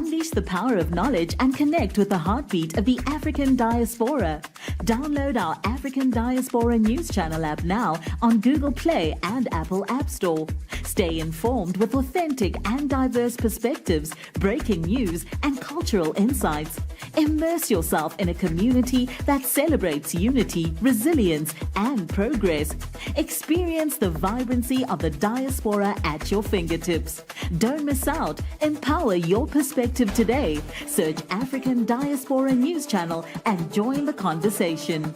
Unleash the power of knowledge and connect with the heartbeat of the African diaspora. Download our African Diaspora News Channel app now on Google Play and Apple App Store. Stay informed with authentic and diverse perspectives, breaking news, and cultural insights. Immerse yourself in a community that celebrates unity, resilience, and progress. Experience the vibrancy of the diaspora at your fingertips. Don't miss out. Empower your perspective today. Search African Diaspora News Channel and join the conversation.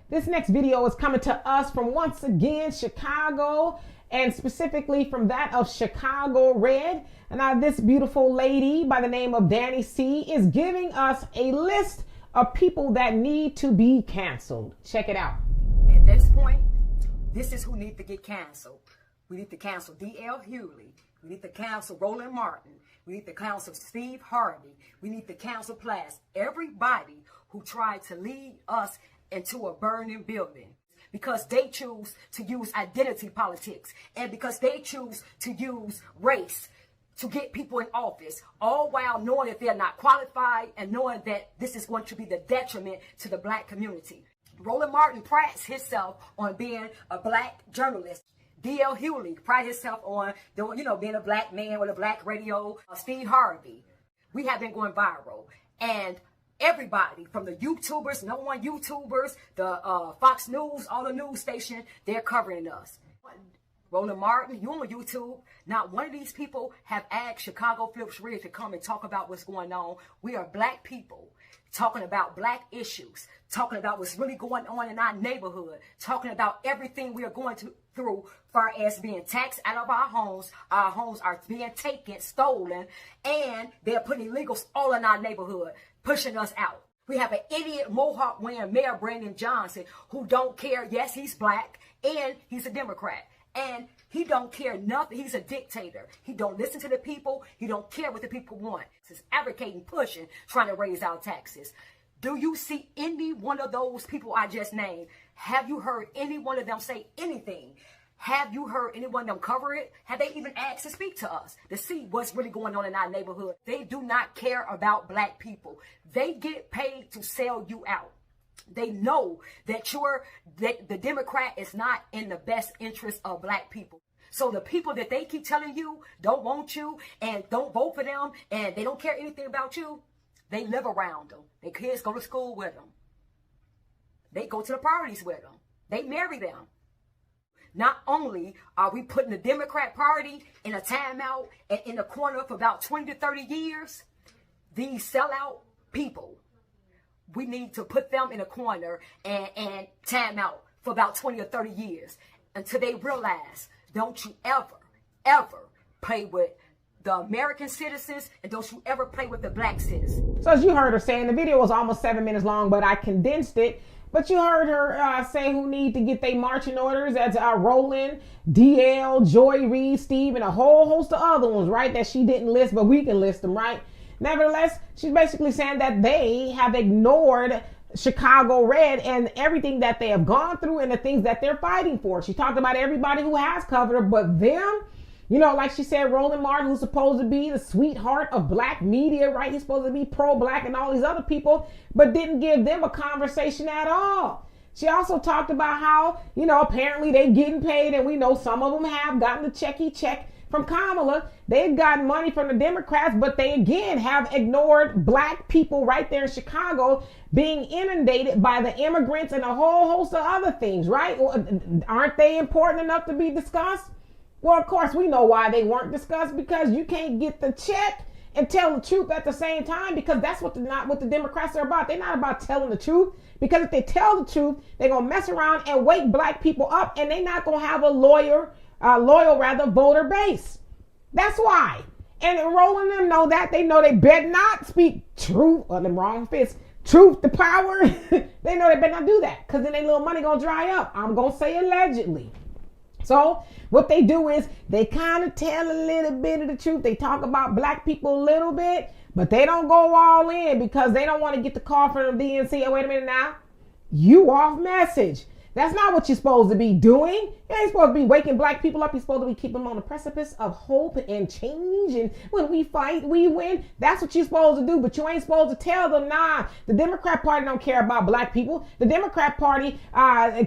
This next video is coming to us from, once again, Chicago, and specifically from that of Chicago Red. And now this beautiful lady by the name of Danni C is giving us a list of people that need to be canceled. Check it out. At this point, this is who needs to get canceled. We need to cancel D.L. Hughley. We need to cancel Roland Martin. We need to cancel Steve Harvey. We need to cancel Plas. Everybody who tried to lead us into a burning building because they choose to use identity politics and because they choose to use race to get people in office, all while knowing that they're not qualified and knowing that this is going to be the detriment to the black community. Roland Martin prides himself on being a black journalist. D.L. Hughley prides himself on being a black man with a black radio. Steve Harvey. We have been going viral. And everybody from the YouTubers, no one YouTubers, the Fox News, all the news stations, they're covering us. Roland Martin, you on YouTube. Not one of these people have asked Chicago Phillips Ridge to come and talk about what's going on. We are black people talking about black issues, talking about what's really going on in our neighborhood, talking about everything we are going through far as being taxed out of our homes are being taken, stolen, and they're putting illegals all in our neighborhood, pushing us out. We have an idiot Mohawk wearing Mayor Brandon Johnson who don't care. Yes, he's black and he's a Democrat. And he don't care nothing. He's a dictator. He don't listen to the people. He don't care what the people want. He's advocating, pushing, trying to raise our taxes. Do you see any one of those people I just named? Have you heard any one of them say anything? Have you heard anyone of them cover it? Have they even asked to speak to us to see what's really going on in our neighborhood? They do not care about black people. They get paid to sell you out. They know that the Democrat is not in the best interest of black people. So the people that they keep telling you don't want you and don't vote for them and they don't care anything about you, they live around them. Their kids go to school with them. They go to the parties with them. They marry them. Not only are we putting the Democrat Party in a timeout and in the corner for about 20 to 30 years, these sellout people, we need to put them in a corner and time out for about 20 or 30 years until they realize, don't you ever play with the American citizens and don't you ever play with the black citizens. So as you heard her saying, the video was almost 7 minutes long, but I condensed it. But you heard her say who need to get their marching orders. That's Roland, DL, Joy Reid, Steve, and a whole host of other ones, right, that she didn't list, but we can list them, right? Nevertheless, she's basically saying that they have ignored Chicago Red and everything that they have gone through and the things that they're fighting for. She talked about everybody who has covered her, but them, like she said, Roland Martin, who's supposed to be the sweetheart of black media, right? He's supposed to be pro-black and all these other people, but didn't give them a conversation at all. She also talked about how, apparently they're getting paid, and we know some of them have gotten the check from Kamala. They've gotten money from the Democrats, but they again have ignored black people right there in Chicago being inundated by the immigrants and a whole host of other things, right? Aren't they important enough to be discussed? Well, of course, we know why they weren't discussed, because you can't get the check and tell the truth at the same time, because that's not what the Democrats are about. They're not about telling the truth, because if they tell the truth, they're going to mess around and wake black people up, and they're not going to have a loyal voter base. That's why. And Roland them know that. They know they better not speak truth, or them wrong fist, truth to power. They know they better not do that, because then their little money going to dry up. I'm going to say allegedly. So what they do is they kind of tell a little bit of the truth. They talk about black people a little bit, but they don't go all in because they don't want to get the call from the DNC. Oh, wait a minute now. You off message. That's not what you're supposed to be doing. You ain't supposed to be waking black people up. You're supposed to be keeping them on the precipice of hope and change. And when we fight, we win. That's what you're supposed to do. But you ain't supposed to tell them, nah, the Democrat Party don't care about black people. The Democrat Party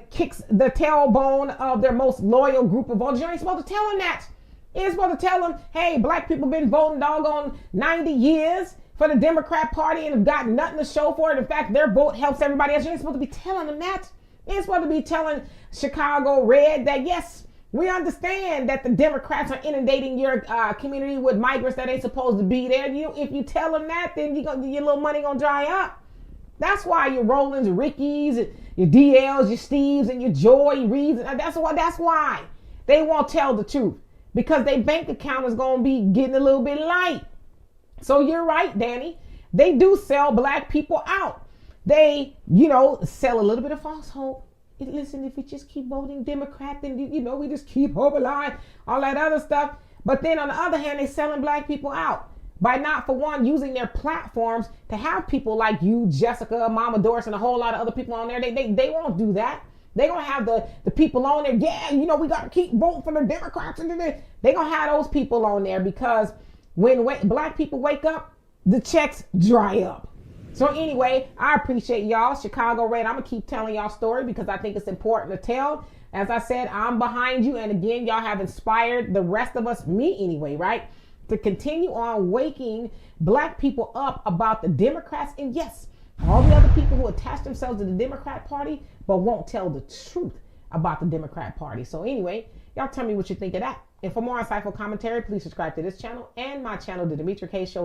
kicks the tailbone of their most loyal group of voters. You ain't supposed to tell them that. You ain't supposed to tell them, hey, black people been voting doggone 90 years for the Democrat Party and have got nothing to show for it. In fact, their vote helps everybody else. You ain't supposed to be telling them that. You're supposed to be telling Chicago Red that, yes, we understand that the Democrats are inundating your community with migrants that ain't supposed to be there. If you tell them that, then your little money gonna dry up. That's why your Rolands, Rickies, your DLs, your Steves, and your Joy Reids. That's why they won't tell the truth, because their bank account is gonna be getting a little bit light. So you're right, Danni. They do sell black people out. They, sell a little bit of false hope. Listen, if we just keep voting Democrat, then, we just keep hope alive, all that other stuff. But then on the other hand, they're selling black people out by not, for one, using their platforms to have people like you, Jessica, Mama Doris, and a whole lot of other people on there. They won't do that. They're going to have the people on there. Yeah, we got to keep voting for the Democrats. And they're going to have those people on there, because when black people wake up, the checks dry up. So anyway, I appreciate y'all. Chicago Red, I'm going to keep telling y'all story because I think it's important to tell. As I said, I'm behind you. And again, y'all have inspired the rest of us, me anyway, right? To continue on waking black people up about the Democrats. And yes, all the other people who attach themselves to the Democrat Party, but won't tell the truth about the Democrat Party. So anyway, y'all tell me what you think of that. And for more insightful commentary, please subscribe to this channel and my channel, The Demetra Kaye Show.